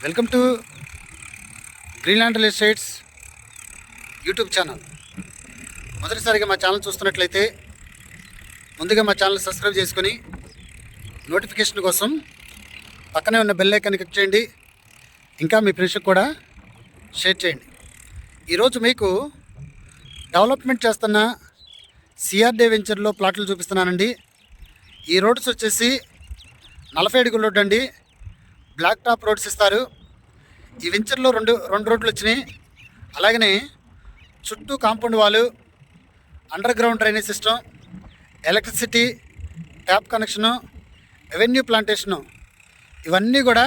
Welcome to Greenland real estates YouTube channel. మొదటిసారిగా మా channel చూస్తున్నట్లయితే ముందుగా మా ఛానల్ సబ్స్క్రైబ్ చేసుకొని నోటిఫికేషన్ కోసం పక్కనే ఉన్న బెల్ ఐకాన్ క్లిక్ చేయండి. ఇంకా మీ ఫ్రెండ్స్కి కూడా షేర్ చేయండి. ఈరోజు మీకు డెవలప్మెంట్ చేస్తున్న సిఆర్డే వెంచర్లో ప్లాట్లు చూపిస్తున్నానండి. ఈ రోడ్స్ వచ్చేసి 40 అడుగుల రోడ్ అండి. బ్లాక్ టాప్ రోడ్స్ ఇస్తారు. ఈ వెంచర్లో రెండు రోడ్లు వచ్చినాయి. అలాగనే చుట్టూ కాంపౌండ్ వాలు, under ground drainage system, electricity, tap connection, revenue plantation ఇవన్నీ కూడా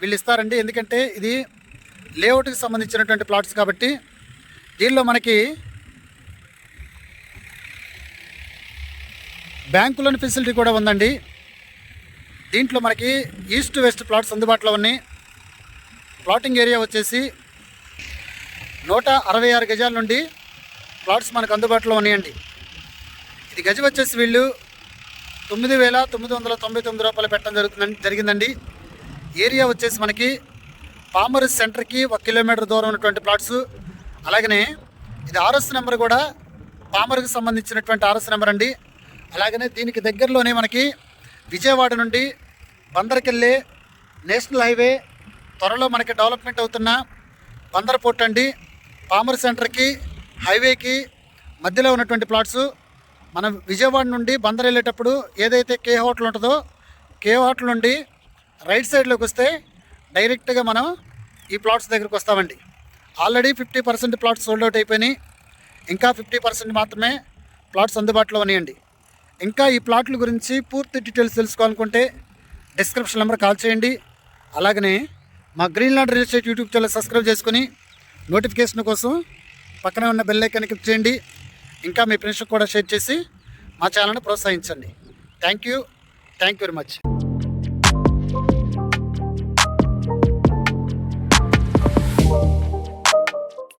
వీళ్ళు ఇస్తారండి. ఎందుకంటే ఇది లేఅవుట్కి సంబంధించినటువంటి ప్లాట్స్ కాబట్టి దీనిలో మనకి బ్యాంకు లోన్ ఫెసిలిటీ కూడా ఉందండి. దీంట్లో మనకి ఈస్ట్ వెస్ట్ ప్లాట్స్ అందుబాటులో ఉన్నాయి. ప్లాటింగ్ ఏరియా వచ్చేసి 166 గజాల నుండి ప్లాట్స్ మనకు అందుబాటులో ఉన్నాయండి. ఇది గజం వచ్చేసి వీళ్ళు 9,999 రూపాయలు పెట్టడం జరిగిందండి. ఏరియా వచ్చేసి మనకి పామర్ సెంటర్కి 1 కిలోమీటర్ దూరం ఉన్నటువంటి ప్లాట్స్. అలాగనే ఇది ఆర్ఎస్ నెంబర్ కూడా పామర్కి సంబంధించినటువంటి ఆర్ఎస్ నెంబర్ అండి. అలాగనే దీనికి దగ్గరలోనే మనకి విజయవాడ నుండి బందర్కెళ్ళే నేషనల్ హైవే, త్వరలో మనకి డెవలప్మెంట్ అవుతున్న బందర్ పోర్ట్ అండి. పామర్ సెంటర్కి హైవేకి మధ్యలో ఉన్నటువంటి ప్లాట్స్. మనం విజయవాడ నుండి బందర్ వెళ్ళేటప్పుడు ఏదైతే కే హోటల్ ఉంటుందో కే హోటల్ నుండి రైట్ సైడ్లోకి వస్తే డైరెక్ట్గా మనం ఈ ప్లాట్స్ దగ్గరికి వస్తామండి. ఆల్రెడీ 50% ప్లాట్స్ సోల్డ్ అవుట్ అయిపోయినాయి. ఇంకా 50% మాత్రమే ప్లాట్స్ అందుబాటులో ఉన్నాయండి. ఇంకా ఈ ప్లాట్ల గురించి పూర్తి డీటెయిల్స్ తెలుసుకోవాలనుకుంటే డిస్క్రిప్షన్ నెంబర్ కాల్ చేయండి. అలాగనే మా Greenland real estate YouTube channel subscribe చేసుకుని నోటిఫికేషన్ కోసం పక్కనే ఉన్న బెల్ ఐకాన్ క్లిక్ చేయండి. ఇంకా మీ ఫ్రెండ్స్కి కూడా షేర్ చేసి మా ఛానల్ని ప్రోత్సహించండి. Thank you very much.